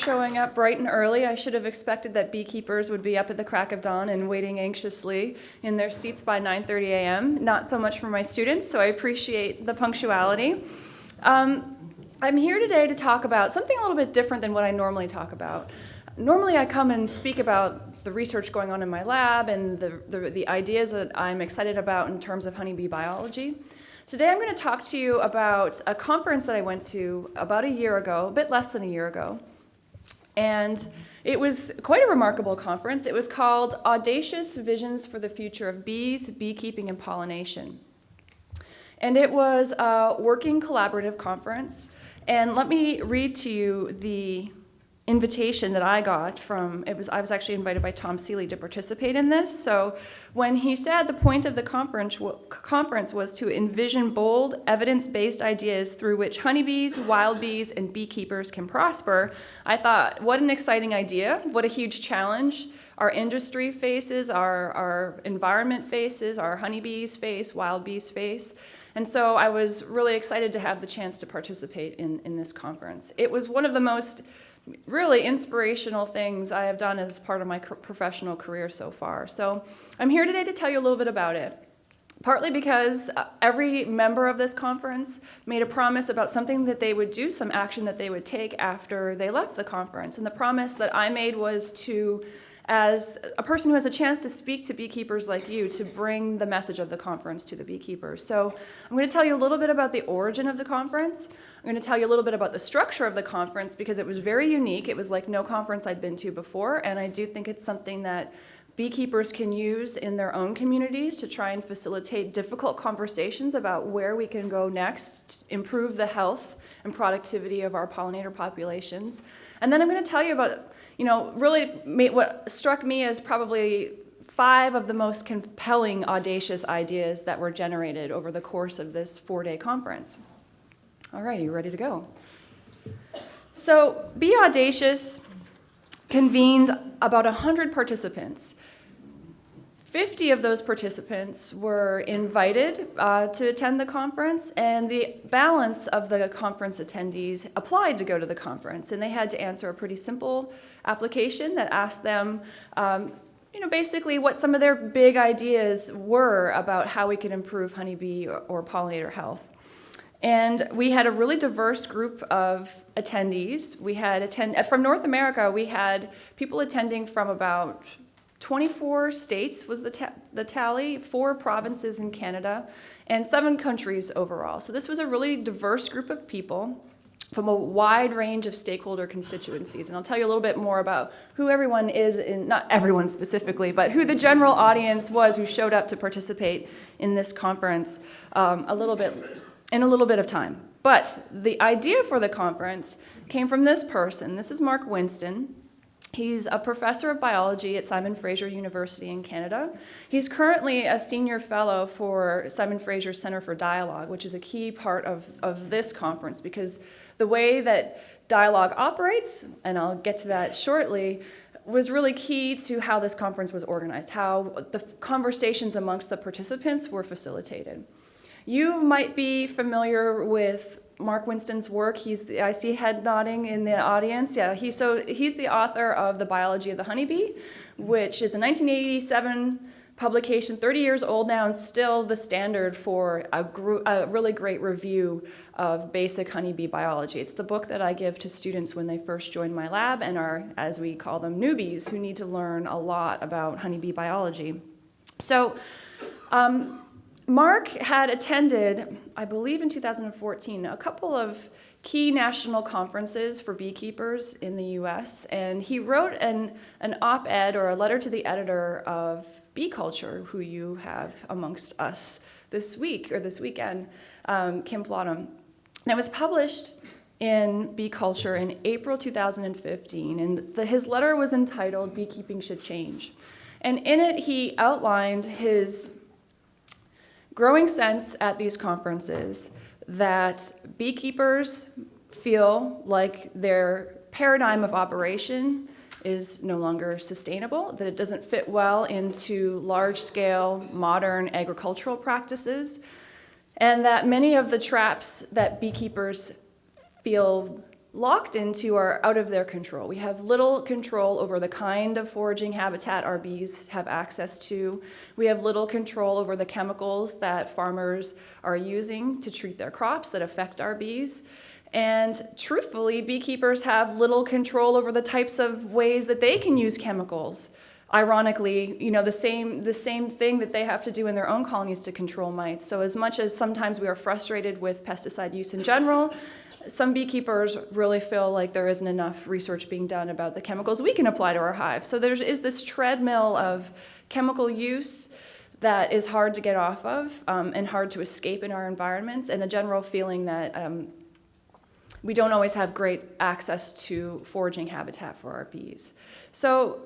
showing up bright and early. I should have expected that beekeepers would be up at the crack of dawn and waiting anxiously in their seats by 9:30 a.m. Not so much for my students, so I appreciate the punctuality. I'm here today to talk about something a little bit different than what I normally talk about. Normally I come and speak about the research going on in my lab and the ideas that I'm excited about in terms of honeybee biology. Today I'm going to talk to you about a conference that I went to about a year ago, a bit less than a year ago. And it was quite a remarkable conference. It was called Audacious Visions for the Future of Bees, Beekeeping, and Pollination. And it was a working collaborative conference. And let me read to you the invitation that I got from, I was actually invited by Tom Seeley to participate in this. So when he said the point of the conference was to envision bold, evidence-based ideas through which honeybees, wild bees, and beekeepers can prosper, I thought, what an exciting idea, what a huge challenge our industry faces, our environment faces, our honeybees face, wild bees face. And so I was really excited to have the chance to participate in this conference. It was one of the most really inspirational things I have done as part of my professional career so far. So I'm here today to tell you a little bit about it. Partly because every member of this conference made a promise about something that they would do, some action that they would take after they left the conference. And the promise that I made was to, as a person who has a chance to speak to beekeepers like you, to bring the message of the conference to the beekeepers. So I'm going to tell you a little bit about the origin of the conference. I'm going to tell you a little bit about the structure of the conference because it was very unique. It was like no conference I'd been to before, and I do think it's something that beekeepers can use in their own communities to try and facilitate difficult conversations about where we can go next to improve the health and productivity of our pollinator populations. And then I'm going to tell you about, really what struck me as probably 5 of the most compelling, audacious ideas that were generated over the course of this 4-day conference. All right, you ready to go? So, Be Audacious convened about 100 participants. 50 of those participants were invited to attend the conference, and the balance of the conference attendees applied to go to the conference, and they had to answer a pretty simple application that asked them basically what some of their big ideas were about how we could improve honeybee or pollinator health. And we had a really diverse group of attendees. We had from North America, we had people attending from about 24 states was the tally, 4 provinces in Canada, and 7 countries overall. So this was a really diverse group of people from a wide range of stakeholder constituencies. And I'll tell you a little bit more about who everyone is, not everyone specifically, but who the general audience was who showed up to participate in this conference in a little bit of time. But the idea for the conference came from this person. This is Mark Winston. He's a professor of biology at Simon Fraser University in Canada. He's currently a senior fellow for Simon Fraser's Center for Dialogue, which is a key part of this conference because the way that dialogue operates, and I'll get to that shortly, was really key to how this conference was organized, how the conversations amongst the participants were facilitated. You might be familiar with Mark Winston's work. I see head nodding in the audience. Yeah, he's the author of The Biology of the Honeybee, which is a 1987 publication, 30 years old now, and still the standard for a really great review of basic honeybee biology. It's the book that I give to students when they first join my lab and are, as we call them, newbies who need to learn a lot about honeybee biology. So, Mark had attended, I believe in 2014, a couple of key national conferences for beekeepers in the US, and he wrote an op-ed or a letter to the editor of Bee Culture, who you have amongst us this week or this weekend, Kim Flodham. And it was published in Bee Culture in April 2015, and his letter was entitled Beekeeping Should Change. And in it, he outlined his growing sense at these conferences that beekeepers feel like their paradigm of operation is no longer sustainable, that it doesn't fit well into large-scale modern agricultural practices, and that many of the traps that beekeepers feel locked into are out of their control. We have little control over the kind of foraging habitat our bees have access to. We have little control over the chemicals that farmers are using to treat their crops that affect our bees. And truthfully, beekeepers have little control over the types of ways that they can use chemicals. Ironically, the same thing that they have to do in their own colonies to control mites. So as much as sometimes we are frustrated with pesticide use in general, some beekeepers really feel like there isn't enough research being done about the chemicals we can apply to our hives. So there is this treadmill of chemical use that is hard to get off of and hard to escape in our environments, and a general feeling that we don't always have great access to foraging habitat for our bees. So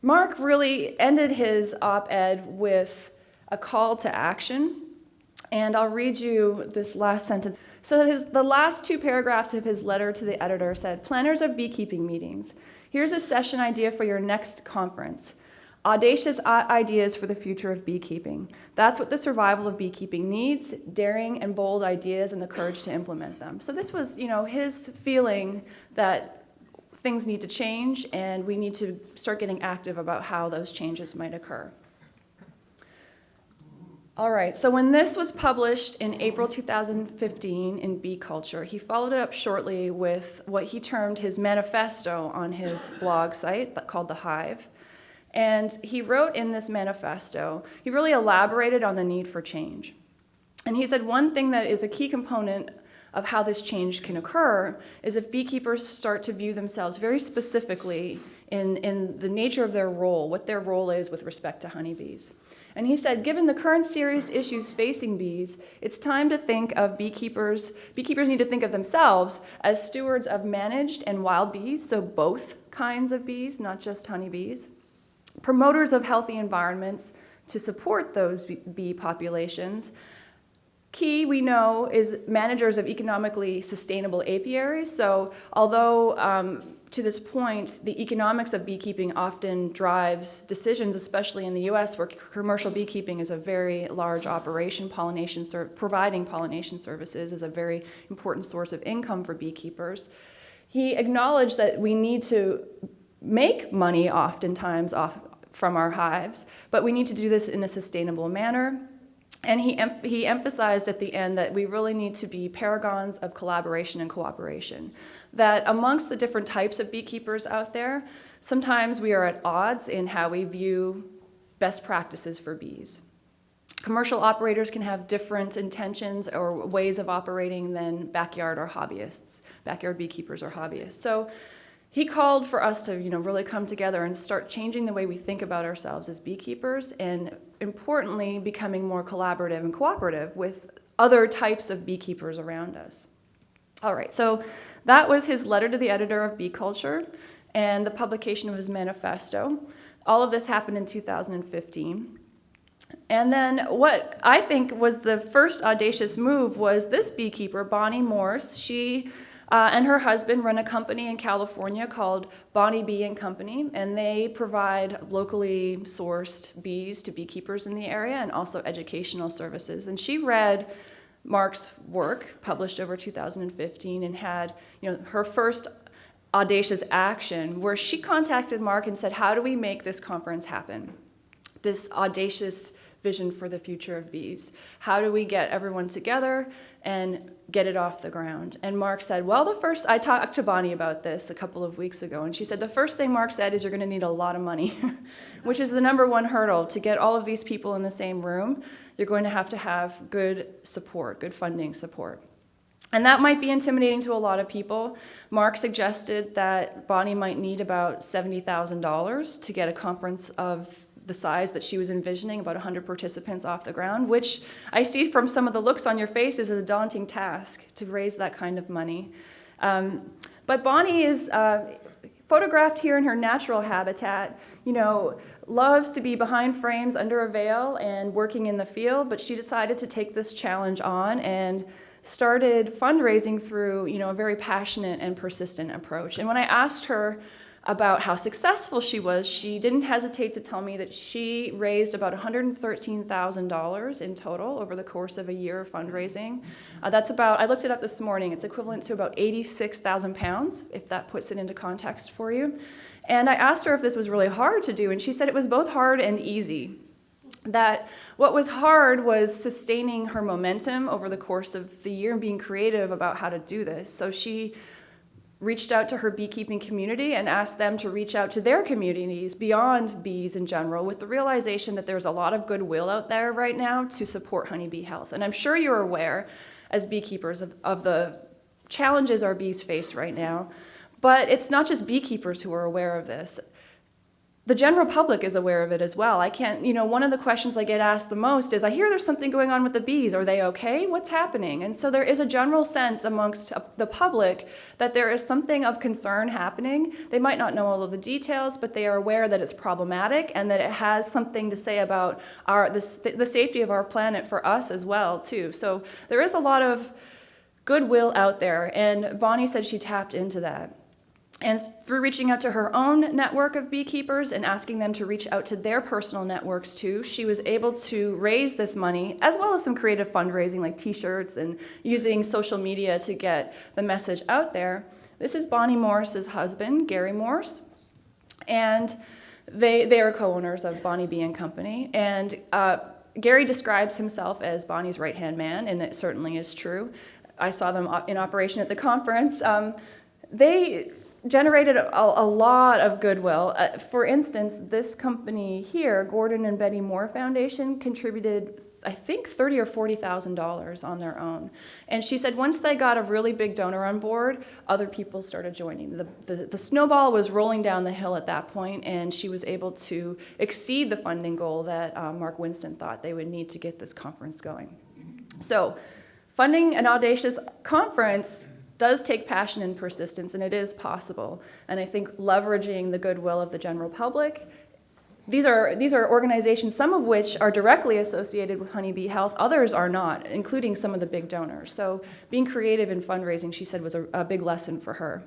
Mark really ended his op-ed with a call to action, and I'll read you this last sentence. So the last two paragraphs of his letter to the editor said, "Planners of beekeeping meetings, here's a session idea for your next conference. Audacious ideas for the future of beekeeping. That's what the survival of beekeeping needs, daring and bold ideas and the courage to implement them." So this was, his feeling that things need to change and we need to start getting active about how those changes might occur. All right, so when this was published in April 2015 in Bee Culture, he followed it up shortly with what he termed his manifesto on his blog site called The Hive. And he wrote in this manifesto, he really elaborated on the need for change. And he said one thing that is a key component of how this change can occur is if beekeepers start to view themselves very specifically in the nature of their role, what their role is with respect to honeybees. And he said, given the current serious issues facing bees, it's time to think of beekeepers need to think of themselves as stewards of managed and wild bees, so both kinds of bees, not just honeybees, promoters of healthy environments to support those bee populations. Key, we know, is managers of economically sustainable apiaries. So although to this point, the economics of beekeeping often drives decisions, especially in the US, where commercial beekeeping is a very large operation, providing pollination services is a very important source of income for beekeepers. He acknowledged that we need to make money oftentimes from our hives, but we need to do this in a sustainable manner. And he emphasized at the end that we really need to be paragons of collaboration and cooperation. That amongst the different types of beekeepers out there, sometimes we are at odds in how we view best practices for bees. Commercial operators can have different intentions or ways of operating than backyard beekeepers or hobbyists. So he called for us to, really come together and start changing the way we think about ourselves as beekeepers, and importantly, becoming more collaborative and cooperative with other types of beekeepers around us. All right, so that was his letter to the editor of Bee Culture and the publication of his manifesto. All of this happened in 2015. And then what I think was the first audacious move was this beekeeper, Bonnie Morse. She and her husband run a company in California called Bonnie Bee and Company, and they provide locally sourced bees to beekeepers in the area and also educational services. And she read Mark's work, published over 2015, and had her first audacious action where she contacted Mark and said, how do we make this conference happen? This audacious vision for the future of bees. How do we get everyone together and get it off the ground? And Mark said, I talked to Bonnie about this a couple of weeks ago, and she said, the first thing Mark said is you're going to need a lot of money, which is the number one hurdle. To get all of these people in the same room, you're going to have good support, good funding support. And that might be intimidating to a lot of people. Mark suggested that Bonnie might need about $70,000 to get a conference of the size that she was envisioning, about 100 participants off the ground, which I see from some of the looks on your faces is a daunting task to raise that kind of money. But Bonnie is photographed here in her natural habitat, loves to be behind frames under a veil and working in the field, but she decided to take this challenge on and started fundraising through, a very passionate and persistent approach. And when I asked her about how successful she was, she didn't hesitate to tell me that she raised about $113,000 in total over the course of a year of fundraising. That's about, I looked it up this morning, it's equivalent to about 86,000 pounds, if that puts it into context for you. And I asked her if this was really hard to do, and she said it was both hard and easy. That what was hard was sustaining her momentum over the course of the year and being creative about how to do this. So she reached out to her beekeeping community and asked them to reach out to their communities beyond bees in general, with the realization that there's a lot of goodwill out there right now to support honeybee health. And I'm sure you're aware, as beekeepers, of the challenges our bees face right now. But it's not just beekeepers who are aware of this. The general public is aware of it as well. One of the questions I get asked the most is, I hear there's something going on with the bees. Are they okay? What's happening? And so there is a general sense amongst the public that there is something of concern happening. They might not know all of the details, but they are aware that it's problematic and that it has something to say about the safety of our planet for us as well, too. So there is a lot of goodwill out there, and Bonnie said she tapped into that. And through reaching out to her own network of beekeepers and asking them to reach out to their personal networks too, she was able to raise this money, as well as some creative fundraising like t-shirts and using social media to get the message out there. This is Bonnie Morris's husband, Gary Morse, and they are co-owners of Bonnie Bee and Company. And Gary describes himself as Bonnie's right-hand man, and it certainly is true. I saw them in operation at the conference. They generated a lot of goodwill. For instance, this company here, Gordon and Betty Moore Foundation, contributed, I think, $30,000 or $40,000 on their own. And she said once they got a really big donor on board, other people started joining. The snowball was rolling down the hill at that point, and she was able to exceed the funding goal that Mark Winston thought they would need to get this conference going. So funding an Audacious conference does take passion and persistence, and it is possible. And I think leveraging the goodwill of the general public, these are organizations, some of which are directly associated with honeybee health, others are not, including some of the big donors. So being creative in fundraising, she said, was a big lesson for her.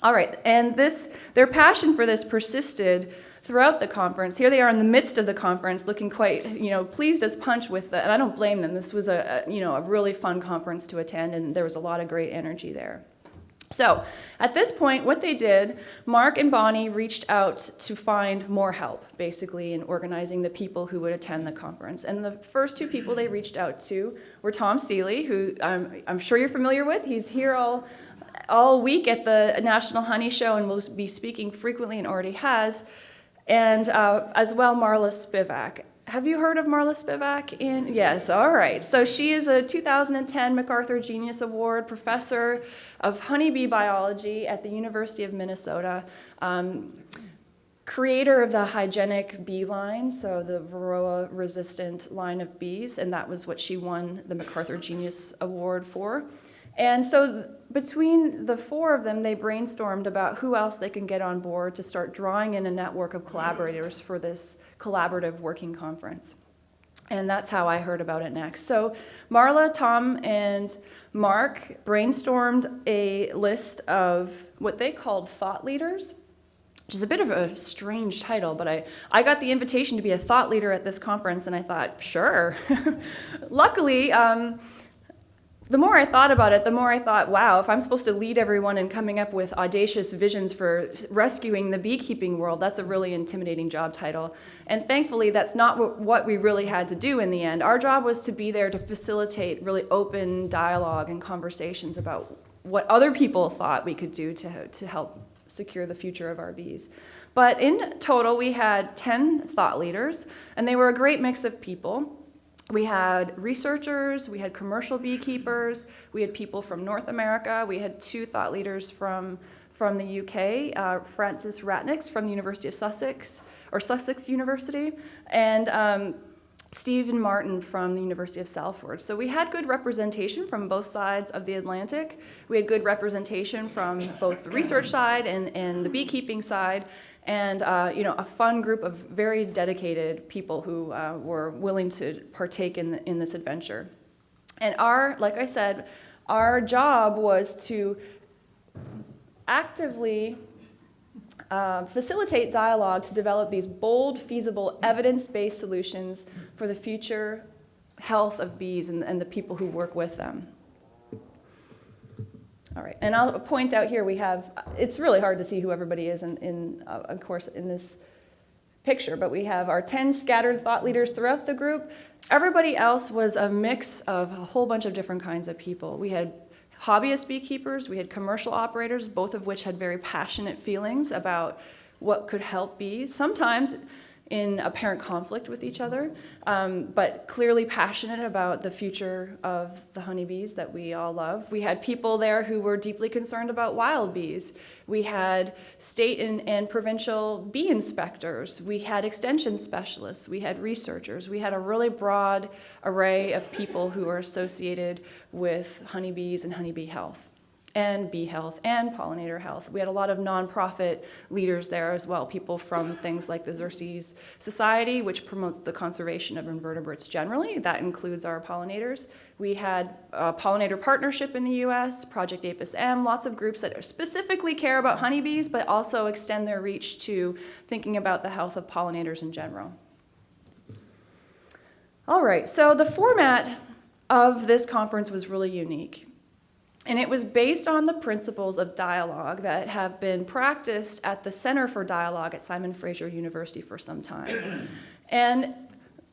All right, and their passion for this persisted throughout the conference. Here they are in the midst of the conference, looking quite, pleased as punch with it. And I don't blame them. This was a really fun conference to attend, and there was a lot of great energy there. So at this point, what they did, Mark and Bonnie reached out to find more help, basically, in organizing the people who would attend the conference. And the first two people they reached out to were Tom Seeley, who I'm sure you're familiar with. He's here all week at the National Honey Show and will be speaking frequently and already has. And as well, Marla Spivak. Have you heard of Marla Spivak? Yes, all right. So she is a 2010 MacArthur Genius Award professor of honeybee biology at the University of Minnesota, creator of the hygienic bee line, so the Varroa-resistant line of bees, and that was what she won the MacArthur Genius Award for. And so between the four of them, they brainstormed about who else they can get on board to start drawing in a network of collaborators for this collaborative working conference. And that's how I heard about it next. So Marla, Tom, and Mark brainstormed a list of what they called thought leaders, which is a bit of a strange title, but I got the invitation to be a thought leader at this conference, and I thought, sure. Luckily, the more I thought about it, the more I thought, wow, if I'm supposed to lead everyone in coming up with audacious visions for rescuing the beekeeping world, that's a really intimidating job title. And thankfully, that's not what we really had to do in the end. Our job was to be there to facilitate really open dialogue and conversations about what other people thought we could do to help secure the future of our bees. But in total, we had 10 thought leaders, and they were a great mix of people. We had researchers, we had commercial beekeepers, we had people from North America, we had 2 thought leaders from the UK, Francis Ratnicks from the University of Sussex, or Sussex University, and Stephen Martin from the University of Salford. So we had good representation from both sides of the Atlantic. We had good representation from both the research side and the beekeeping side. And a fun group of very dedicated people who were willing to partake in this adventure. And like I said, our job was to actively facilitate dialogue to develop these bold, feasible, evidence-based solutions for the future health of bees and the people who work with them. All right, and I'll point out here we have, it's really hard to see who everybody is of course, in this picture, but we have our 10 scattered thought leaders throughout the group. Everybody else was a mix of a whole bunch of different kinds of people. We had hobbyist beekeepers, we had commercial operators, both of which had very passionate feelings about what could help bees, sometimes in apparent conflict with each other, but clearly passionate about the future of the honeybees that we all love. We had people there who were deeply concerned about wild bees. We had state and provincial bee inspectors. We had extension specialists. We had researchers. We had a really broad array of people who are associated with honeybees and honeybee health, and bee health, and pollinator health. We had a lot of nonprofit leaders there as well, people from things like the Xerces Society, which promotes the conservation of invertebrates generally. That includes our pollinators. We had a pollinator partnership in the US, Project Apis M, lots of groups that specifically care about honeybees, but also extend their reach to thinking about the health of pollinators in general. All right, so the format of this conference was really unique. And it was based on the principles of dialogue that have been practiced at the Center for Dialogue at Simon Fraser University for some time. And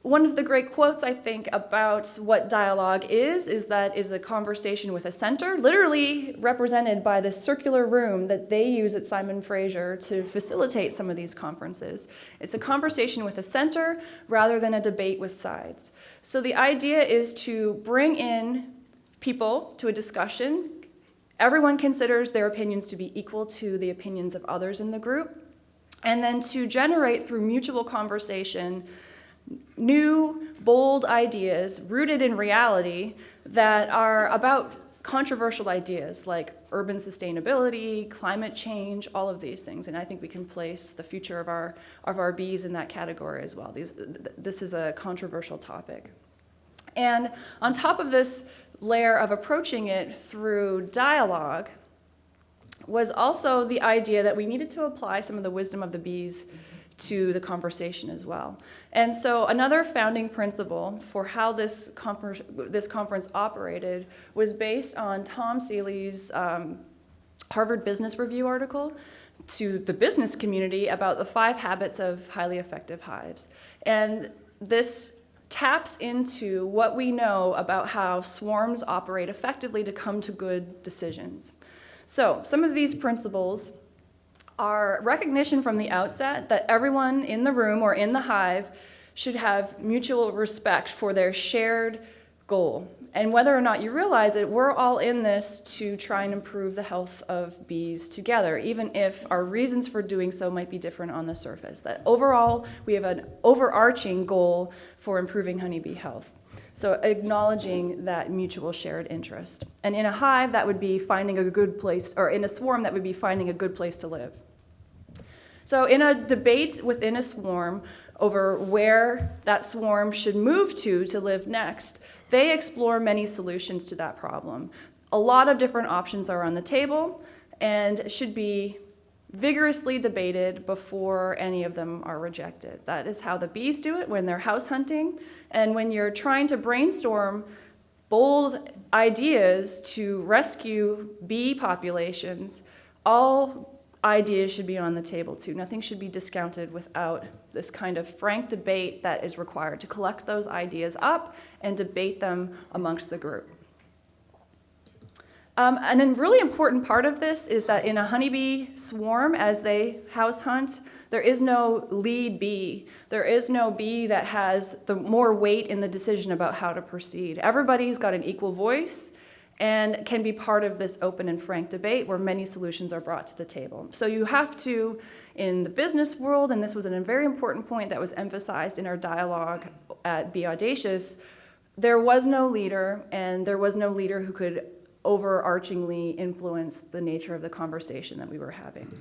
one of the great quotes, I think, about what dialogue is that is a conversation with a center, literally represented by this circular room that they use at Simon Fraser to facilitate some of these conferences. It's a conversation with a center rather than a debate with sides. So the idea is to bring in people to a discussion. Everyone considers their opinions to be equal to the opinions of others in the group, and then to generate through mutual conversation new, bold ideas rooted in reality that are about controversial ideas like urban sustainability, climate change, all of these things. And I think we can place the future of our bees in that category as well. This is a controversial topic. And on top of this layer of approaching it through dialogue was also the idea that we needed to apply some of the wisdom of the bees to the conversation as well. And so another founding principle for how this conference operated was based on Tom Seeley's Harvard Business Review article to the business community about the 5 habits of highly effective hives. And this taps into what we know about how swarms operate effectively to come to good decisions. So some of these principles are recognition from the outset that everyone in the room or in the hive should have mutual respect for their shared goal. And whether or not you realize it, we're all in this to try and improve the health of bees together, even if our reasons for doing so might be different on the surface. That overall, we have an overarching goal for improving honeybee health. So acknowledging that mutual shared interest. And in a hive, that would be finding a good place, or in a swarm, that would be finding a good place to live. So in a debate within a swarm over where that swarm should move to live next, they explore many solutions to that problem. A lot of different options are on the table and should be vigorously debated before any of them are rejected. That is how the bees do it when they're house hunting. And when you're trying to brainstorm bold ideas to rescue bee populations, all ideas should be on the table too. Nothing should be discounted without this kind of frank debate that is required to collect those ideas up and debate them amongst the group. And a really important part of this is that in a honeybee swarm, as they house hunt, there is no lead bee. There is no bee that has the more weight in the decision about how to proceed. Everybody's got an equal voice and can be part of this open and frank debate where many solutions are brought to the table. So you have to, in the business world, and this was a very important point that was emphasized in our dialogue at Be Audacious, there was no leader, and there was no leader who could overarchingly influence the nature of the conversation that we were having.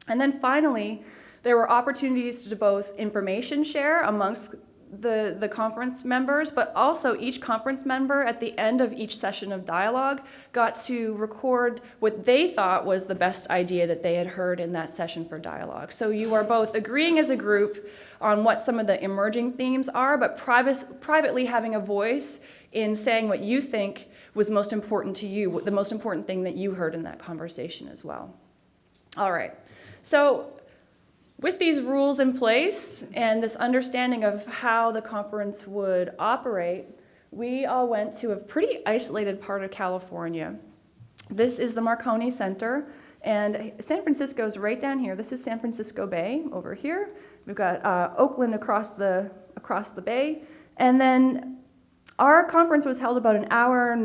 And then finally, there were opportunities to both information share amongst the conference members, but also each conference member at the end of each session of dialogue got to record what they thought was the best idea that they had heard in that session for dialogue. So you are both agreeing as a group on what some of the emerging themes are, but privately having a voice in saying what you think was most important to you, the most important thing that you heard in that conversation as well. All right, so with these rules in place and this understanding of how the conference would operate, we all went to a pretty isolated part of California. This is the Marconi Center, and San Francisco's right down here. This is San Francisco Bay over here. We've got Oakland across the bay, and then our conference was held about an hour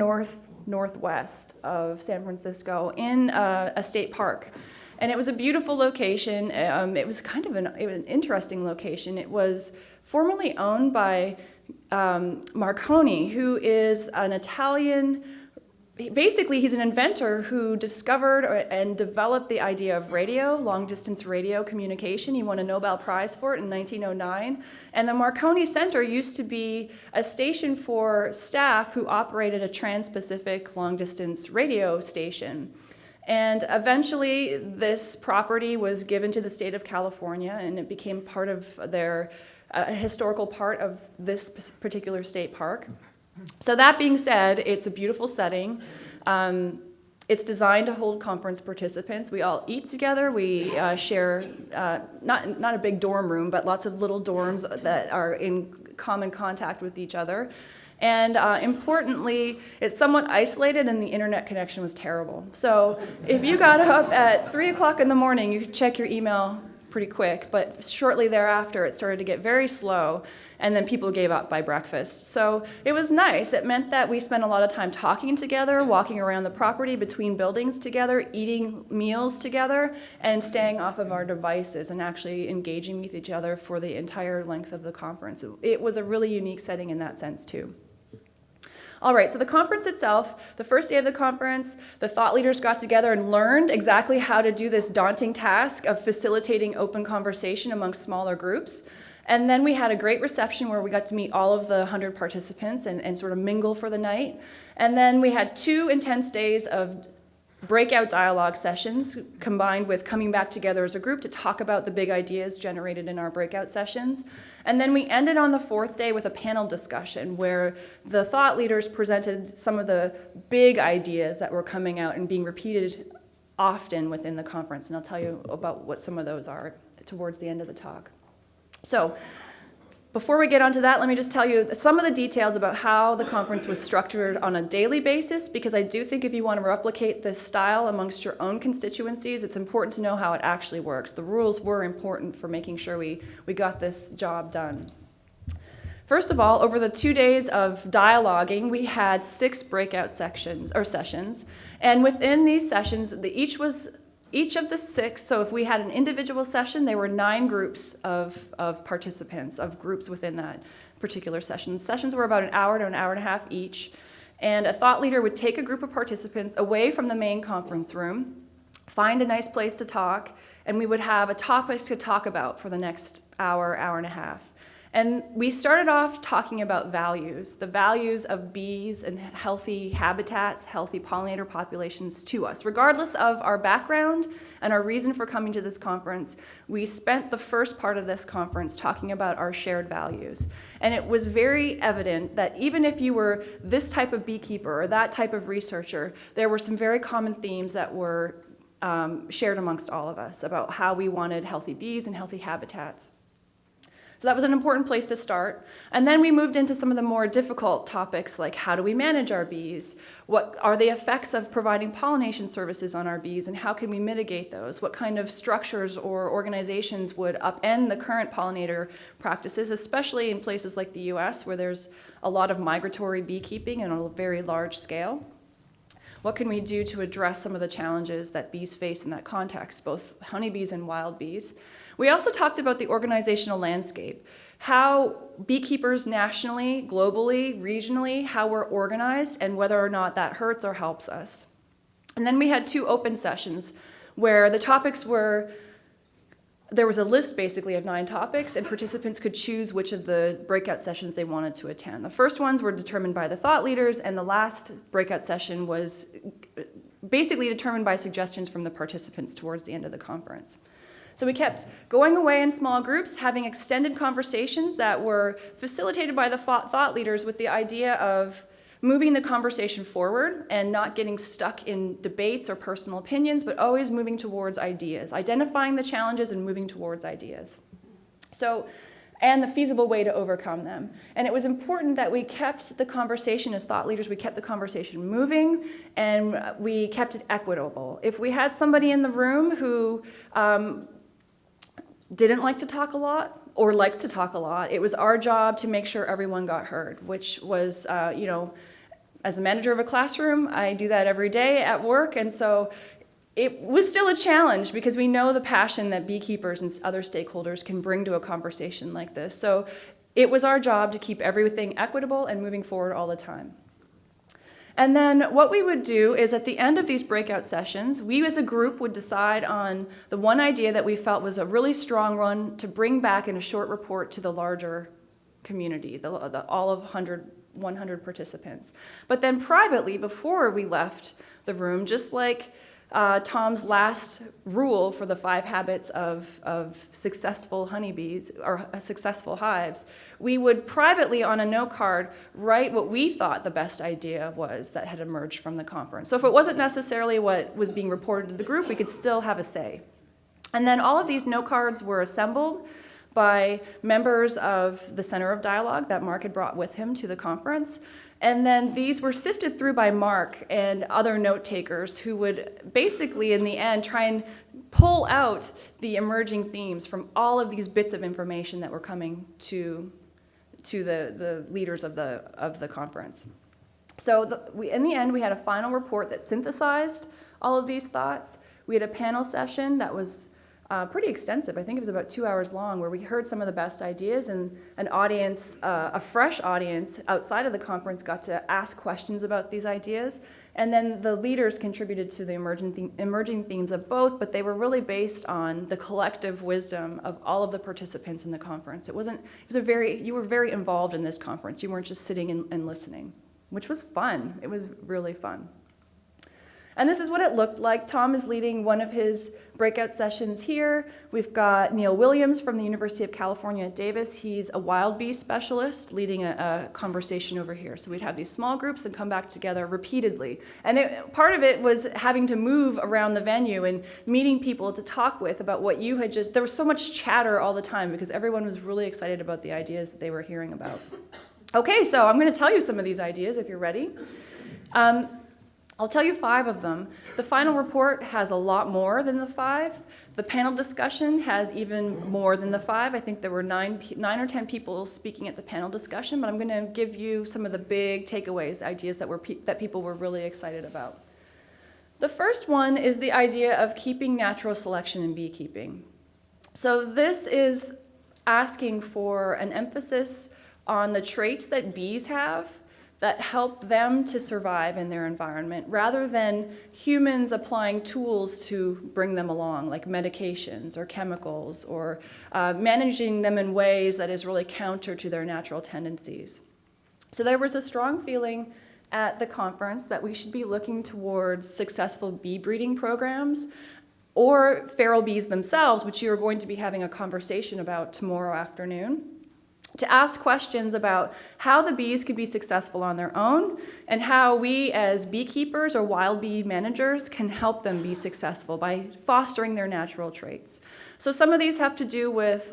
northwest of San Francisco in a state park. And it was a beautiful location. It was kind of an interesting location. It was formerly owned by Marconi, who is an Italian, basically he's an inventor who discovered and developed the idea of radio, long-distance radio communication. He won a Nobel Prize for it in 1909. And the Marconi Center used to be a station for staff who operated a trans-Pacific long-distance radio station. And eventually, this property was given to the state of California, and it became part of their historical part of this particular state park. So that being said, it's a beautiful setting. It's designed to hold conference participants. We all eat together. We share not a big dorm room, but lots of little dorms that are in common contact with each other. And importantly, it's somewhat isolated and the internet connection was terrible. So if you got up at 3 o'clock in the morning, you could check your email pretty quick, but shortly thereafter it started to get very slow, and then people gave up by breakfast. So it was nice. It meant that we spent a lot of time talking together, walking around the property between buildings together, eating meals together, and staying off of our devices and actually engaging with each other for the entire length of the conference. It was a really unique setting in that sense too. All right, so the conference itself, the first day of the conference, the thought leaders got together and learned exactly how to do this daunting task of facilitating open conversation amongst smaller groups. And then we had a great reception where we got to meet all of the 100 participants and sort of mingle for the night. And then we had 2 intense days of breakout dialogue sessions combined with coming back together as a group to talk about the big ideas generated in our breakout sessions. And then we ended on the 4th day with a panel discussion where the thought leaders presented some of the big ideas that were coming out and being repeated often within the conference. And I'll tell you about what some of those are towards the end of the talk. So before we get onto that, let me just tell you some of the details about how the conference was structured on a daily basis, because I do think if you want to replicate this style amongst your own constituencies, it's important to know how it actually works. The rules were important for making sure we got this job done. First of all, over the 2 days of dialoguing, we had 6 breakout sessions, and within these sessions, each of the 6, so if we had an individual session, there were 9 groups of participants, of groups within that particular session. Sessions were about an hour to an hour and a half each, and a thought leader would take a group of participants away from the main conference room, find a nice place to talk, and we would have a topic to talk about for the next hour, hour and a half. And we started off talking about values, the values of bees and healthy habitats, healthy pollinator populations to us. Regardless of our background and our reason for coming to this conference, we spent the first part of this conference talking about our shared values. And it was very evident that even if you were this type of beekeeper or that type of researcher, there were some very common themes that were shared amongst all of us about how we wanted healthy bees and healthy habitats. So that was an important place to start. And then we moved into some of the more difficult topics, like how do we manage our bees? What are the effects of providing pollination services on our bees, and how can we mitigate those? What kind of structures or organizations would upend the current pollinator practices, especially in places like the US, where there's a lot of migratory beekeeping on a very large scale? What can we do to address some of the challenges that bees face in that context, both honeybees and wild bees? We also talked about the organizational landscape, how beekeepers nationally, globally, regionally, how we're organized, and whether or not that hurts or helps us. And then we had 2 open sessions where the topics were there was a list basically of 9 topics, and participants could choose which of the breakout sessions they wanted to attend. The first ones were determined by the thought leaders, and the last breakout session was basically determined by suggestions from the participants towards the end of the conference. So we kept going away in small groups, having extended conversations that were facilitated by the thought leaders with the idea of moving the conversation forward and not getting stuck in debates or personal opinions, but always moving towards ideas, identifying the challenges and moving towards ideas. And the feasible way to overcome them. And it was important that we kept the conversation as thought leaders, we kept the conversation moving, and we kept it equitable. If we had somebody in the room who didn't like to talk a lot or liked to talk a lot, it was our job to make sure everyone got heard, which was, as a manager of a classroom, I do that every day at work, and so it was still a challenge because we know the passion that beekeepers and other stakeholders can bring to a conversation like this. So it was our job to keep everything equitable and moving forward all the time. And then what we would do is at the end of these breakout sessions, we as a group would decide on the one idea that we felt was a really strong one to bring back in a short report to the larger community, all of 100 participants. But then privately, before we left the room, just like Tom's last rule for the 5 habits of successful honeybees or successful hives, we would privately on a note card write what we thought the best idea was that had emerged from the conference. So if it wasn't necessarily what was being reported to the group, we could still have a say. And then all of these note cards were assembled by members of the Center of Dialogue that Mark had brought with him to the conference. And then these were sifted through by Mark and other note takers who would basically, in the end, try and pull out the emerging themes from all of these bits of information that were coming to the leaders of the conference. So in the end, we had a final report that synthesized all of these thoughts. We had a panel session that was pretty extensive. I think it was about 2 hours long, where we heard some of the best ideas, and an audience, a fresh audience outside of the conference got to ask questions about these ideas. And then the leaders contributed to the emerging themes of both, but they were really based on the collective wisdom of all of the participants in the conference. You were very involved in this conference. You weren't just sitting and listening, which was fun. It was really fun. And this is what it looked like. Tom is leading one of his breakout sessions here. We've got Neil Williams from the University of California at Davis. He's a wild bee specialist leading a conversation over here. So we'd have these small groups and come back together repeatedly. And part of it was having to move around the venue and meeting people to talk with about what you had just, there was so much chatter all the time because everyone was really excited about the ideas that they were hearing about. Okay, so I'm going to tell you some of these ideas if you're ready. I'll tell you 5 of them. The final report has a lot more than the 5. The panel discussion has even more than the 5. I think there were 9 or 10 people speaking at the panel discussion, but I'm going to give you some of the big takeaways, ideas that people were really excited about. The first one is the idea of keeping natural selection in beekeeping. So this is asking for an emphasis on the traits that bees have that help them to survive in their environment, rather than humans applying tools to bring them along, like medications or chemicals, or managing them in ways that is really counter to their natural tendencies. So there was a strong feeling at the conference that we should be looking towards successful bee breeding programs, or feral bees themselves, which you are going to be having a conversation about tomorrow afternoon, to ask questions about how the bees could be successful on their own and how we as beekeepers or wild bee managers can help them be successful by fostering their natural traits. So some of these have to do with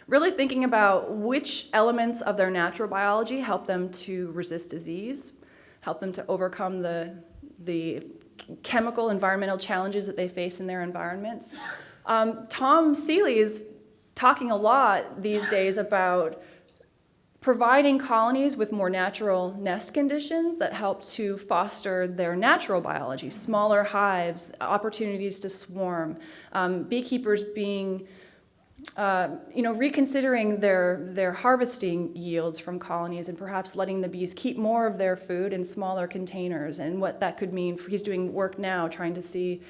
really thinking about which elements of their natural biology help them to resist disease, help them to overcome the chemical environmental challenges that they face in their environments. Tom Seeley is talking a lot these days about providing colonies with more natural nest conditions that help to foster their natural biology, smaller hives, opportunities to swarm, beekeepers being, reconsidering their harvesting yields from colonies and perhaps letting the bees keep more of their food in smaller containers, and what that could mean. He's doing work now trying to see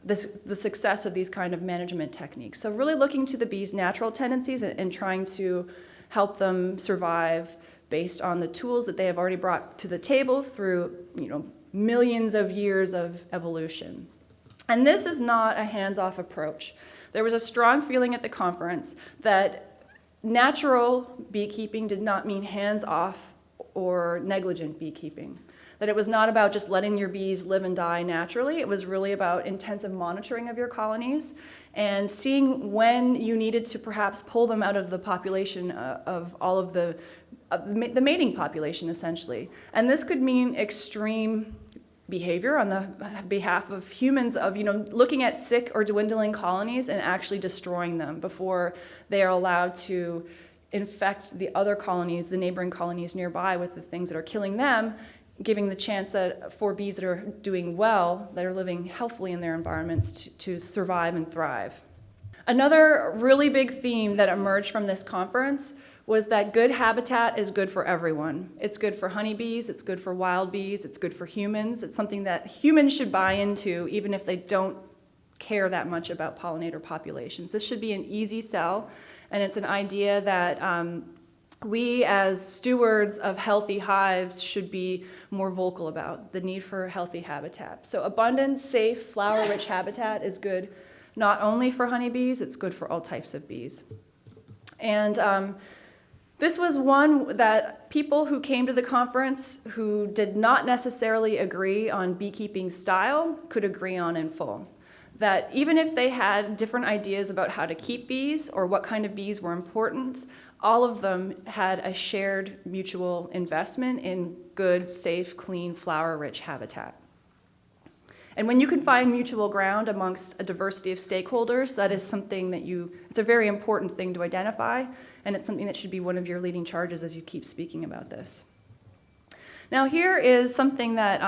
the success of these kind of management techniques. So really looking to the bees' natural tendencies and trying to help them survive based on the tools that they have already brought to the table through, millions of years of evolution. And this is not a hands-off approach. There was a strong feeling at the conference that natural beekeeping did not mean hands-off or negligent beekeeping. That it was not about just letting your bees live and die naturally. It was really about intensive monitoring of your colonies and seeing when you needed to perhaps pull them out of the population of all of the mating population, essentially. And this could mean extreme behavior on the behalf of humans of, looking at sick or dwindling colonies and actually destroying them before they are allowed to infect the other colonies, the neighboring colonies nearby with the things that are killing them, giving the chance that for bees that are doing well, that are living healthily in their environments to survive and thrive. Another really big theme that emerged from this conference was that good habitat is good for everyone. It's good for honeybees, it's good for wild bees, it's good for humans. It's something that humans should buy into even if they don't care that much about pollinator populations. This should be an easy sell, and it's an idea that we as stewards of healthy hives should be more vocal about the need for healthy habitat. So abundant, safe, flower-rich habitat is good not only for honeybees, it's good for all types of bees. And this was one that people who came to the conference who did not necessarily agree on beekeeping style could agree on in full. That even if they had different ideas about how to keep bees or what kind of bees were important, all of them had a shared mutual investment in good, safe, clean, flower-rich habitat. And when you can find mutual ground amongst a diversity of stakeholders, that is something that it's a very important thing to identify, and it's something that should be one of your leading charges as you keep speaking about this. Now here is something that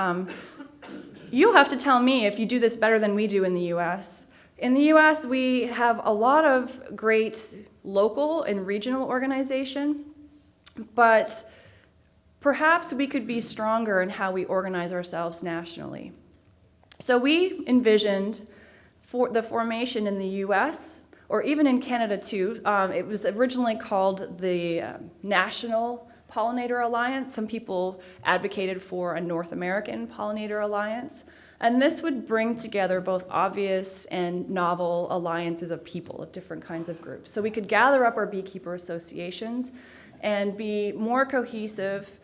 you'll have to tell me if you do this better than we do in the US. In the US, we have a lot of great local and regional organization, but perhaps we could be stronger in how we organize ourselves nationally. So we envisioned the formation in the US, or even in Canada too. It was originally called the National Pollinator Alliance. Some people advocated for a North American Pollinator Alliance. And this would bring together both obvious and novel alliances of people, of different kinds of groups. So we could gather up our beekeeper associations and be more cohesive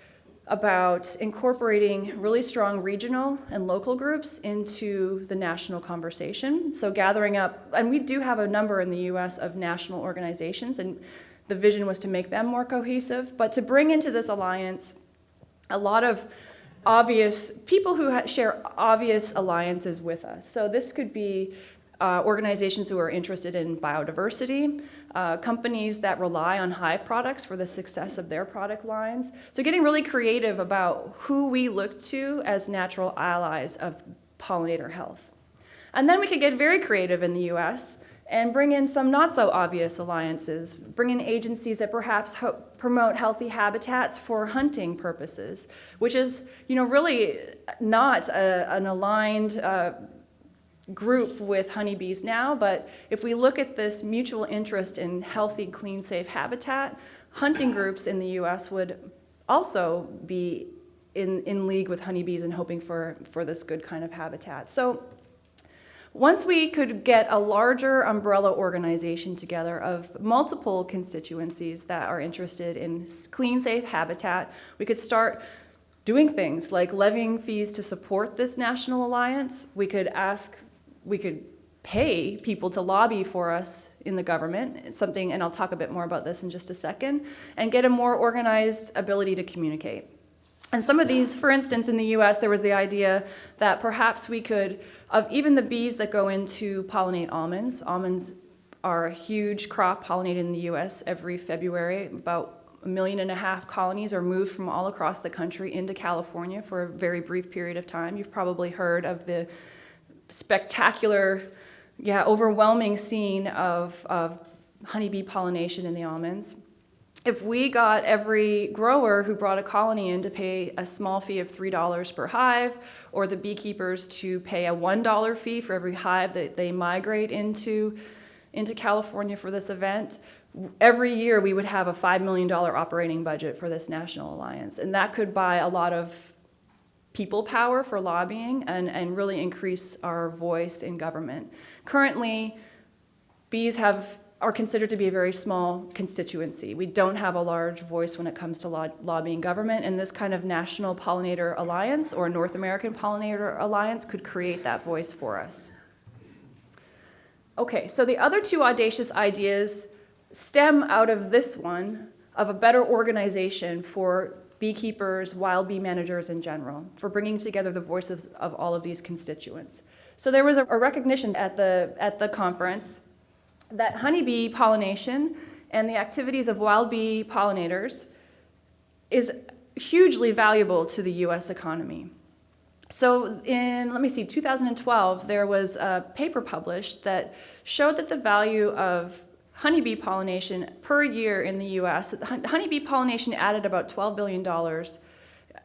about incorporating really strong regional and local groups into the national conversation. So gathering up, and we do have a number in the US of national organizations, and the vision was to make them more cohesive, but to bring into this alliance a lot of obvious people who share obvious alliances with us. So this could be organizations who are interested in biodiversity, companies that rely on hive products for the success of their product lines. So getting really creative about who we look to as natural allies of pollinator health. And then we could get very creative in the US and bring in some not so obvious alliances, bring in agencies that perhaps promote healthy habitats for hunting purposes, which is, really not an aligned group with honeybees now, but if we look at this mutual interest in healthy, clean, safe habitat, hunting groups in the US would also be in league with honeybees and hoping for this good kind of habitat. So once we could get a larger umbrella organization together of multiple constituencies that are interested in clean, safe habitat, we could start doing things like levying fees to support this national alliance. We could pay people to lobby for us in the government. It's something, and I'll talk a bit more about this in just a second, and get a more organized ability to communicate. And some of these, for instance, in the US, there was the idea that perhaps we could, of even the bees that go in to pollinate almonds. Almonds are a huge crop pollinated in the US every February. About 1.5 million colonies are moved from all across the country into California for a very brief period of time. You've probably heard of the spectacular, overwhelming scene of honeybee pollination in the almonds. if we got every grower who brought a colony in to pay a small fee of $3 per hive, or the beekeepers to pay a $1 fee for every hive that they migrate into California for this event, every year we would have a $5 million operating budget for this national alliance. And that could buy a lot of people power for lobbying and really increase our voice in government. Currently, bees are considered to be a very small constituency. We don't have a large voice when it comes to lobbying government, and this kind of National Pollinator Alliance or North American Pollinator Alliance could create that voice for us. Okay, so the other two audacious ideas stem out of this one, of a better organization for beekeepers, wild bee managers in general, for bringing together the voices of all of these constituents. So there was a recognition at the conference that honeybee pollination and the activities of wild bee pollinators is hugely valuable to the US economy. So in, 2012, there was a paper published that showed that the value of honeybee pollination per year in the US, that honeybee pollination added about $12 billion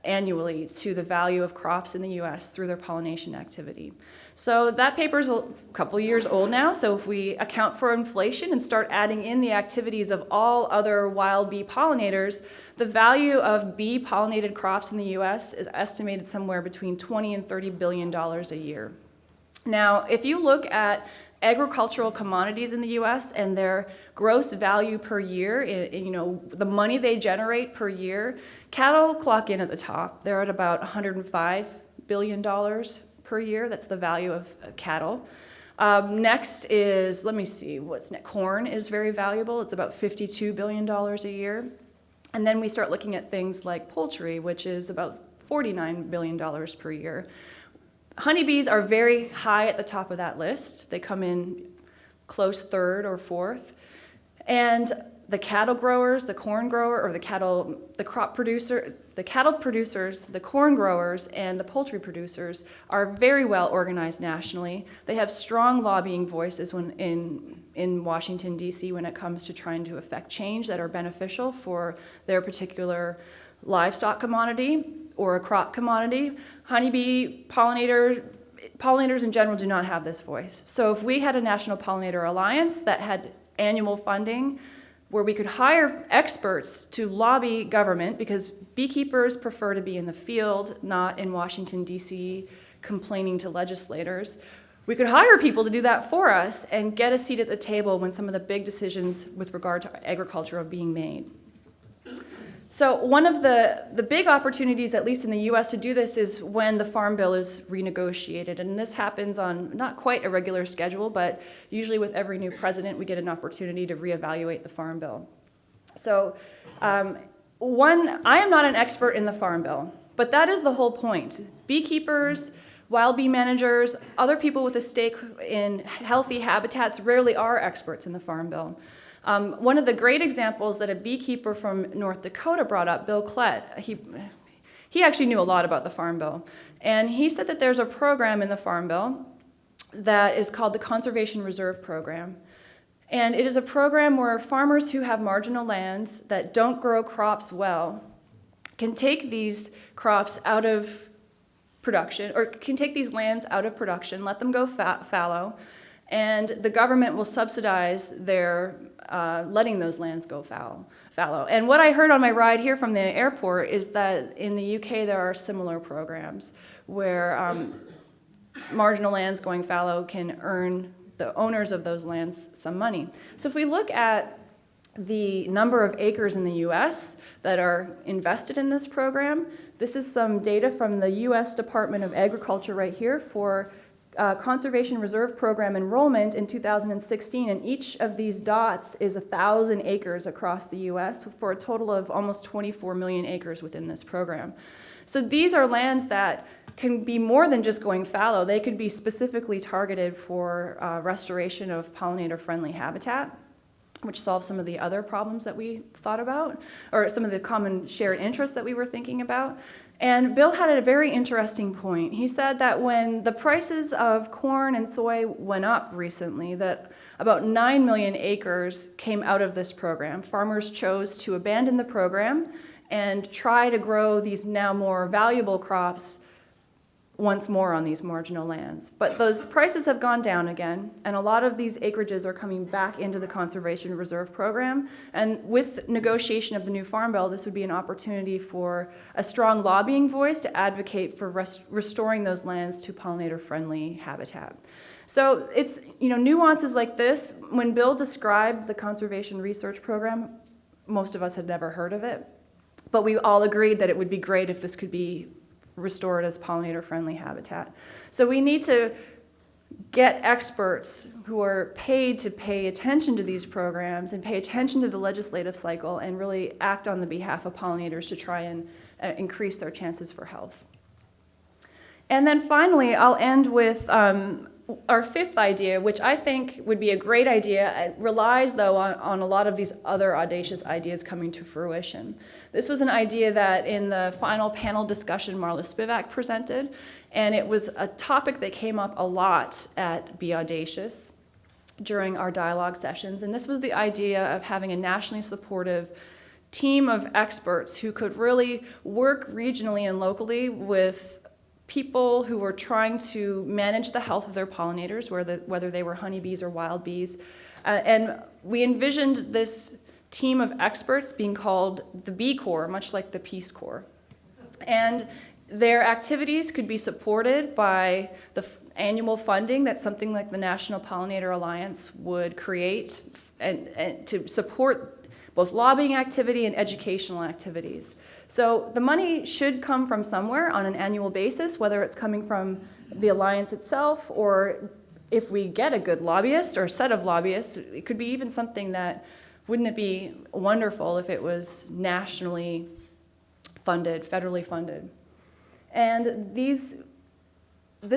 annually to the value of crops in the US through their pollination activity. So that paper's a couple years old now, so if we account for inflation and start adding in the activities of all other wild bee pollinators, the value of bee pollinated crops in the US is estimated somewhere between $20 and $30 billion a year. Now, if you look at agricultural commodities in the US and their gross value per year, the money they generate per year, cattle clock in at the top. They're at about $105 billion per year. That's the value of cattle. Next is, what's next? Corn is very valuable. It's about $52 billion a year. And then we start looking at things like poultry, which is about $49 billion per year. Honeybees are very high at the top of that list. They come in close third or fourth. And the cattle growers, the corn grower, or the cattle producers, the corn growers, and the poultry producers are very well organized nationally. They have strong lobbying voices in Washington, D.C. when it comes to trying to affect change that are beneficial for their particular livestock commodity or a crop commodity. Honeybee pollinators in general do not have this voice. So if we had a National Pollinator Alliance that had annual funding where we could hire experts to lobby government, because beekeepers prefer to be in the field, not in Washington, D.C., complaining to legislators. We could hire people to do that for us and get a seat at the table when some of the big decisions with regard to agriculture are being made. So one of the big opportunities, at least in the US, to do this is when the Farm Bill is renegotiated. And this happens on not quite a regular schedule, but usually with every new president, we get an opportunity to reevaluate the Farm Bill. So I am not an expert in the Farm Bill, but that is the whole point. Beekeepers, wild bee managers, other people with a stake in healthy habitats rarely are experts in the Farm Bill. One of the great examples that a beekeeper from North Dakota brought up, Bill Klett, he actually knew a lot about the Farm Bill. And he said that there's a program in the Farm Bill that is called the Conservation Reserve Program. And it is a program where farmers who have marginal lands that don't grow crops well can take these crops out of production, or can take these lands out of production, let them go fallow, and the government will subsidize their letting those lands go fallow. And what I heard on my ride here from the airport is that in the UK there are similar programs where marginal lands going fallow can earn the owners of those lands some money. So if we look at the number of acres in the US that are invested in this program, this is some data from the US Department of Agriculture right here for Conservation Reserve Program enrollment in 2016, and each of these dots is 1,000 acres across the US for a total of almost 24 million acres within this program. So these are lands that can be more than just going fallow. They could be specifically targeted for restoration of pollinator-friendly habitat. which solves some of the other problems that we thought about, or some of the common shared interests that we were thinking about. And Bill had a very interesting point. He said that when the prices of corn and soy went up recently, that about 9 million acres came out of this program. Farmers chose to abandon the program and try to grow these now more valuable crops once more on these marginal lands. But those prices have gone down again, and a lot of these acreages are coming back into the Conservation Reserve Program. And with negotiation of the new Farm Bill, this would be an opportunity for a strong lobbying voice to advocate for restoring those lands to pollinator-friendly habitat. So it's, nuances like this. When Bill described the Conservation Research Program, most of us had never heard of it, but we all agreed that it would be great if this could be restored as pollinator-friendly habitat. So we need to get experts who are paid to pay attention to these programs and pay attention to the legislative cycle and really act on the behalf of pollinators to try and increase their chances for health. And then finally, I'll end with our fifth idea, which I think would be a great idea. It relies, though, on a lot of these other audacious ideas coming to fruition. This was an idea that in the final panel discussion Marla Spivak presented, and it was a topic that came up a lot at Be Audacious during our dialogue sessions. And this was the idea of having a nationally supportive team of experts who could really work regionally and locally with people who were trying to manage the health of their pollinators, whether they were honeybees or wild bees. And we envisioned this team of experts being called the Bee Corps, much like the Peace Corps. And their activities could be supported by the annual funding that something like the National Pollinator Alliance would create and to support both lobbying activity and educational activities. So the money should come from somewhere on an annual basis, whether it's coming from the Alliance itself, or if we get a good lobbyist or a set of lobbyists, it could be even something that, wouldn't it be wonderful if it was nationally funded, federally funded? And this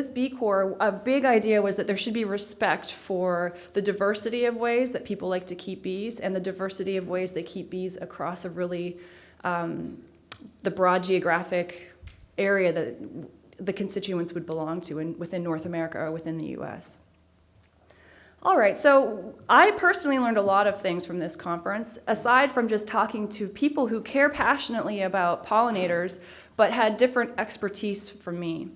Bee Corps, a big idea was that there should be respect for the diversity of ways that people like to keep bees and the diversity of ways they keep bees across a really the broad geographic area that the constituents would belong to within North America or within the US. All right, so I personally learned a lot of things from this conference, aside from just talking to people who care passionately about pollinators, but had different expertise from me.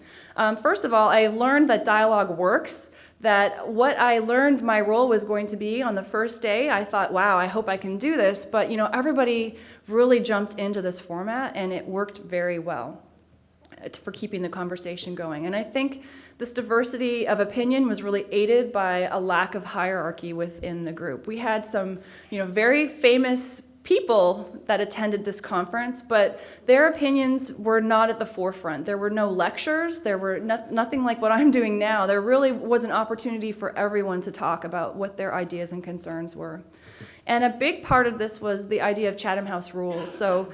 First of all, I learned that dialogue works, that what I learned my role was going to be on the first day, I thought, wow, I hope I can do this, but everybody really jumped into this format and it worked very well for keeping the conversation going. And I think this diversity of opinion was really aided by a lack of hierarchy within the group. We had some, very famous people that attended this conference, but their opinions were not at the forefront. There were no lectures. There were nothing like what I'm doing now. There really was an opportunity for everyone to talk about what their ideas and concerns were. And a big part of this was the idea of Chatham House rules. So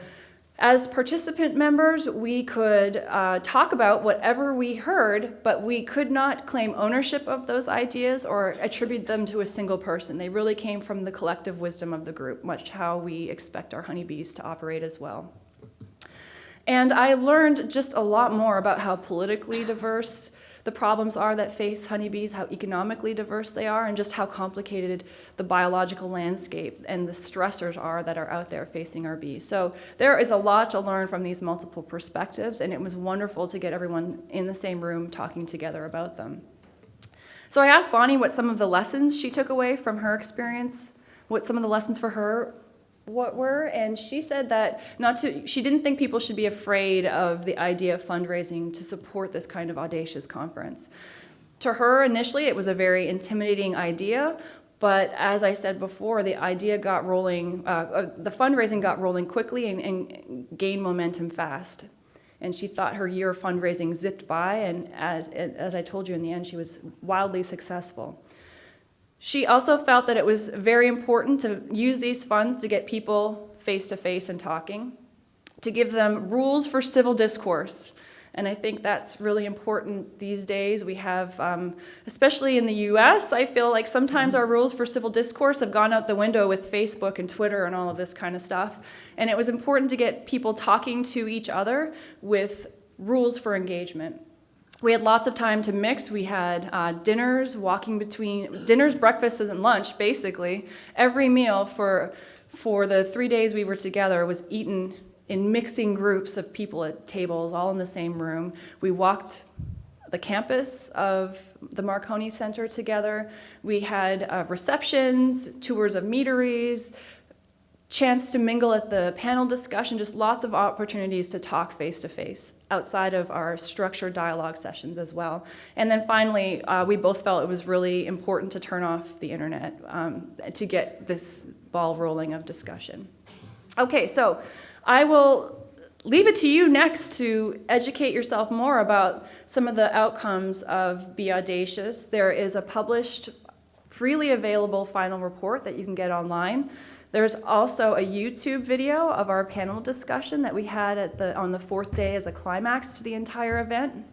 as participant members, we could talk about whatever we heard, but we could not claim ownership of those ideas or attribute them to a single person. They really came from the collective wisdom of the group, much how we expect our honeybees to operate as well. And I learned just a lot more about how politically diverse the problems are that face honeybees, how economically diverse they are, and just how complicated the biological landscape and the stressors are that are out there facing our bees. So there is a lot to learn from these multiple perspectives, and it was wonderful to get everyone in the same room talking together about them. So I asked Bonnie what some of the lessons she took away from her experience, what some of the lessons for her what were, and she said that she didn't think people should be afraid of the idea of fundraising to support this kind of audacious conference. To her, initially, it was a very intimidating idea, but as I said before, the idea got rolling, the fundraising got rolling quickly and gained momentum fast. And she thought her year of fundraising zipped by, and as I told you in the end, she was wildly successful. She also felt that it was very important to use these funds to get people face-to-face and talking, to give them rules for civil discourse. And I think that's really important these days. We have, especially in the US, I feel like sometimes our rules for civil discourse have gone out the window with Facebook and Twitter and all of this kind of stuff. And it was important to get people talking to each other with rules for engagement. We had lots of time to mix. We had dinners, walking between dinners, breakfasts, and lunch, basically. Every meal for the 3 days we were together was eaten in mixing groups of people at tables, all in the same room. We walked the campus of the Marconi Center together. We had receptions, tours of meaderies, chance to mingle at the panel discussion, just lots of opportunities to talk face-to-face outside of our structured dialogue sessions as well. And then finally, we both felt it was really important to turn off the internet to get this ball rolling of discussion. Okay, so I will leave it to you next to educate yourself more about some of the outcomes of Be Audacious. There is a published, freely available final report that you can get online. There's also a YouTube video of our panel discussion that we had on the 4th day as a climax to the entire event.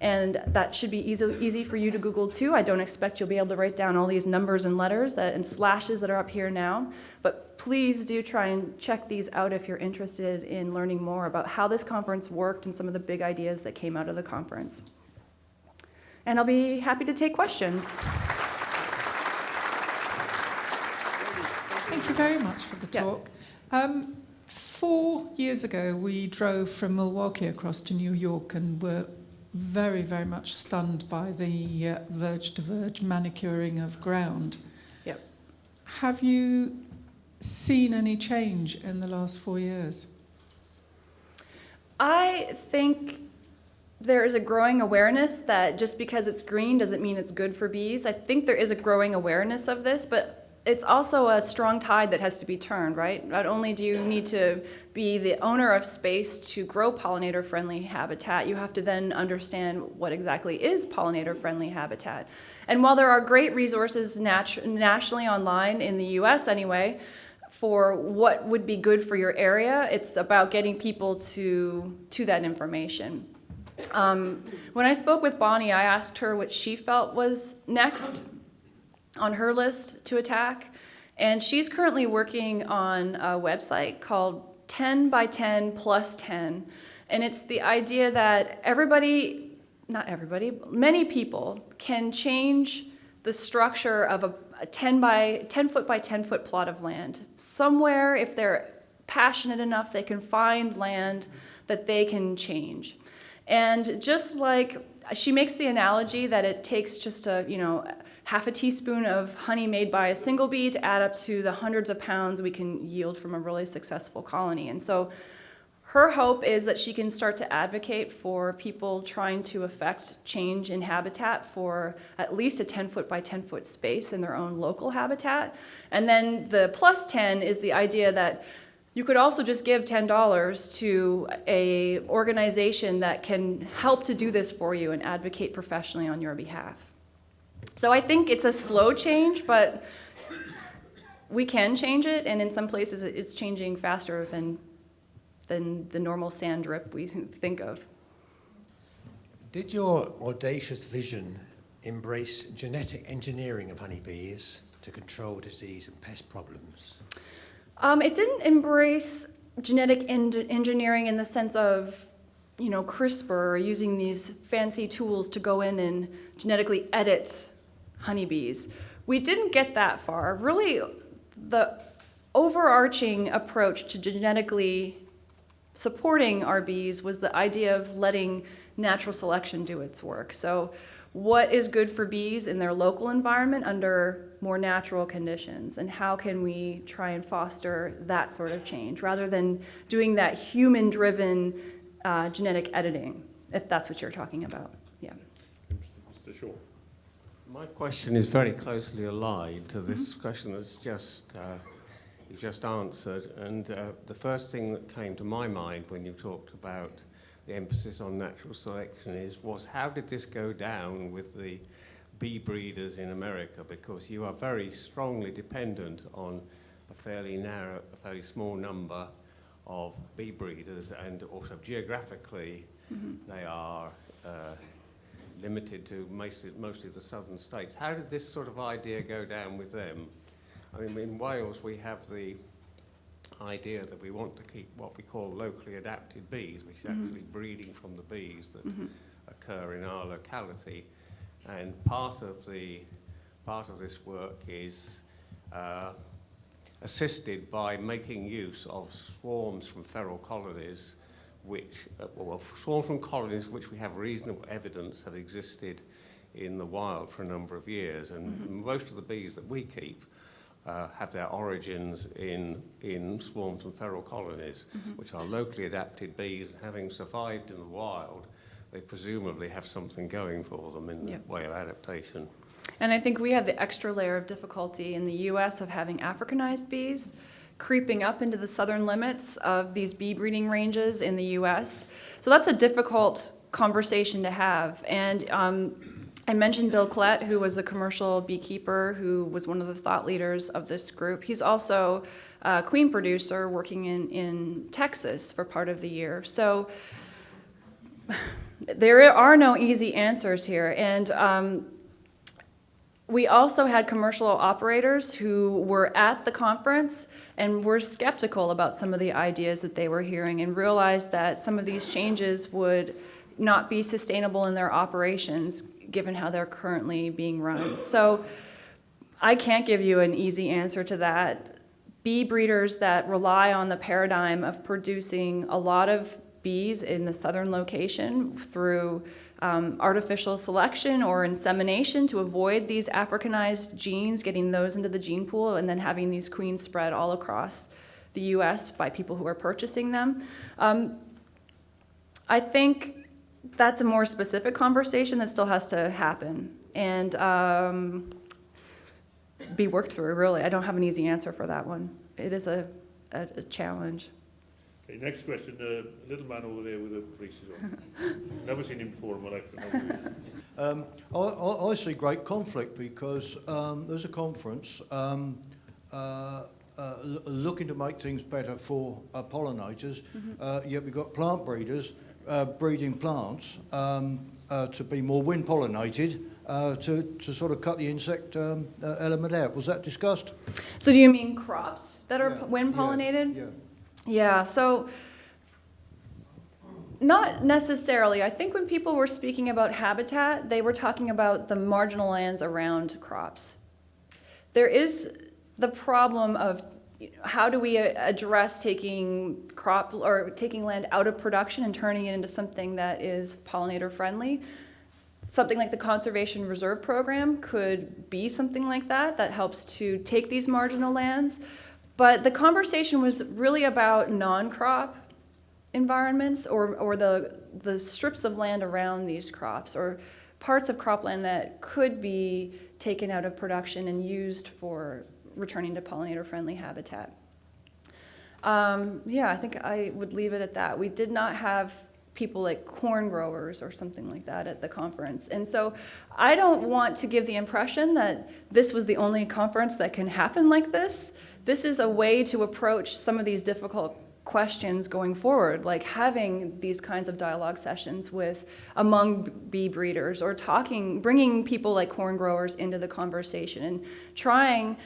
And that should be easy for you to Google too. I don't expect you'll be able to write down all these numbers and letters and slashes that are up here now. But please do try and check these out if you're interested in learning more about how this conference worked and some of the big ideas that came out of the conference. And I'll be happy to take questions. Thank you very much for the talk. 4 years ago, we drove from Milwaukee across to New York and were very, very much stunned by the verge-to-verge manicuring of ground. Yep. Have you seen any change in the last 4 years? I think there is a growing awareness that just because it's green doesn't mean it's good for bees. I think there is a growing awareness of this, but it's also a strong tide that has to be turned, right? Not only do you need to be the owner of space to grow pollinator-friendly habitat, you have to then understand what exactly is pollinator-friendly habitat. And while there are great resources nationally online, in the US anyway, for what would be good for your area, it's about getting people to that information. When I spoke with Bonnie, I asked her what she felt was next on her list to attack, and she's currently working on a website called 10 by 10 plus 10, and it's the idea that many people can change the structure of a 10 foot by 10 foot plot of land. Somewhere, if they're passionate enough, they can find land that they can change. And just like she makes the analogy that it takes just half a teaspoon of honey made by a single bee to add up to the hundreds of pounds we can yield from a really successful colony. And so her hope is that she can start to advocate for people trying to affect change in habitat for at least a 10 foot by 10 foot space in their own local habitat. And then the plus 10 is the idea that you could also just give $10 to an organization that can help to do this for you and advocate professionally on your behalf. So I think it's a slow change, but we can change it, and in some places it's changing faster than the normal sand drip we think of. Did your audacious vision embrace genetic engineering of honeybees to control disease and pest problems? It didn't embrace genetic engineering in the sense of, CRISPR or using these fancy tools to go in and genetically edit honeybees. We didn't get that far. Really, the overarching approach to genetically supporting our bees was the idea of letting natural selection do its work. So what is good for bees in their local environment under more natural conditions, and how can we try and foster that sort of change rather than doing that human-driven genetic editing, if that's what you're talking about. Yeah. Mr. Shaw. My question is very closely allied to this question that's you just answered, and the first thing that came to my mind when you talked about the emphasis on natural selection was how did this go down with the bee breeders in America? Because you are very strongly dependent on a fairly small number of bee breeders, and also geographically they are limited to mostly the southern states. How did this sort of idea go down with them? I mean, in Wales we have the idea that we want to keep what we call locally adapted bees, which is actually breeding from the bees that occur in our locality. And part of this work is assisted by making use of swarms from feral colonies, swarms from colonies which we have reasonable evidence have existed in the wild for a number of years. And most of the bees that we keep have their origins in swarms from feral colonies, which are locally adapted bees. Having survived in the wild, they presumably have something going for them in the way of adaptation. And I think we have the extra layer of difficulty in the US of having Africanized bees creeping up into the southern limits of these bee breeding ranges in the US. So that's a difficult conversation to have. And I mentioned Bill Klett, who was a commercial beekeeper who was one of the thought leaders of this group. He's also a queen producer working in Texas for part of the year. So there are no easy answers here. And we also had commercial operators who were at the conference and were skeptical about some of the ideas that they were hearing and realized that some of these changes would not be sustainable in their operations given how they're currently being run. So I can't give you an easy answer to that. Bee breeders that rely on the paradigm of producing a lot of bees in the southern location through artificial selection or insemination to avoid these Africanized genes, getting those into the gene pool, and then having these queens spread all across the US by people who are purchasing them. I think that's a more specific conversation that still has to happen and be worked through, really. I don't have an easy answer for that one. It is a challenge. Okay, next question. The little man over there with the braces on. Never seen him before in my life. I see great conflict because there's a conference looking to make things better for pollinators, yet we've got plant breeders breeding plants to be more wind pollinated to sort of cut the insect element out. Was that discussed? So do you mean crops that are wind pollinated? Yeah. Yeah, so not necessarily. I think when people were speaking about habitat, they were talking about the marginal lands around crops. There is the problem of how do we address taking land out of production and turning it into something that is pollinator friendly. Something like the Conservation Reserve Program could be something like that helps to take these marginal lands. But the conversation was really about non-crop environments or the strips of land around these crops or parts of cropland that could be taken out of production and used for returning to pollinator-friendly habitat. I think I would leave it at that. We did not have people like corn growers or something like that at the conference. And so I don't want to give the impression that this was the only conference that can happen like this. This is a way to approach some of these difficult questions going forward, like having these kinds of dialogue sessions among bee breeders or bringing people like corn growers into the conversation and trying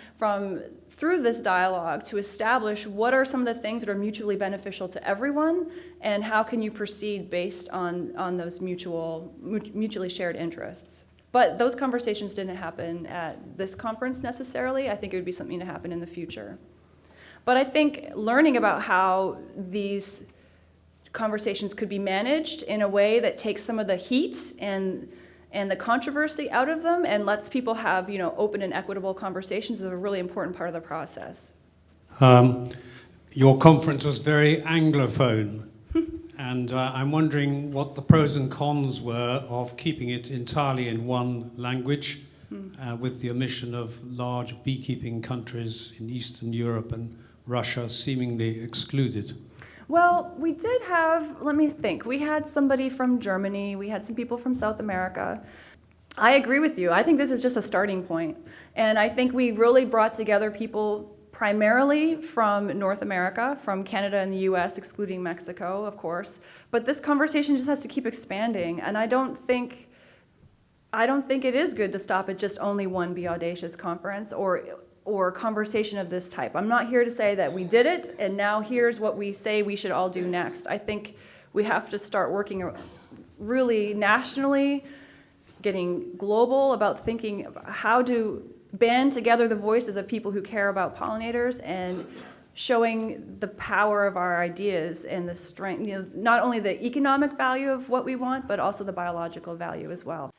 through this dialogue to establish what are some of the things that are mutually beneficial to everyone and how can you proceed based on those mutually shared interests. But those conversations didn't happen at this conference necessarily. I think it would be something to happen in the future. But I think learning about how these conversations could be managed in a way that takes some of the heat and the controversy out of them and lets people have open and equitable conversations is a really important part of the process. Your conference was very Anglophone, and I'm wondering what the pros and cons were of keeping it entirely in one language with the omission of large beekeeping countries in Eastern Europe and Russia seemingly excluded. Well, we did have, let me think, we had somebody from Germany, we had some people from South America. I agree with you. I think this is just a starting point. And I think we really brought together people primarily from North America, from Canada and the US, excluding Mexico, of course. But this conversation just has to keep expanding, and I don't think it is good to stop at just only one Be Audacious conference or conversation of this type. I'm not here to say that we did it, and now here's what we say we should all do next. I think we have to start working really nationally, getting global about thinking about how to band together the voices of people who care about pollinators and showing the power of our ideas and the strength, not only the economic value of what we want, but also the biological value as well.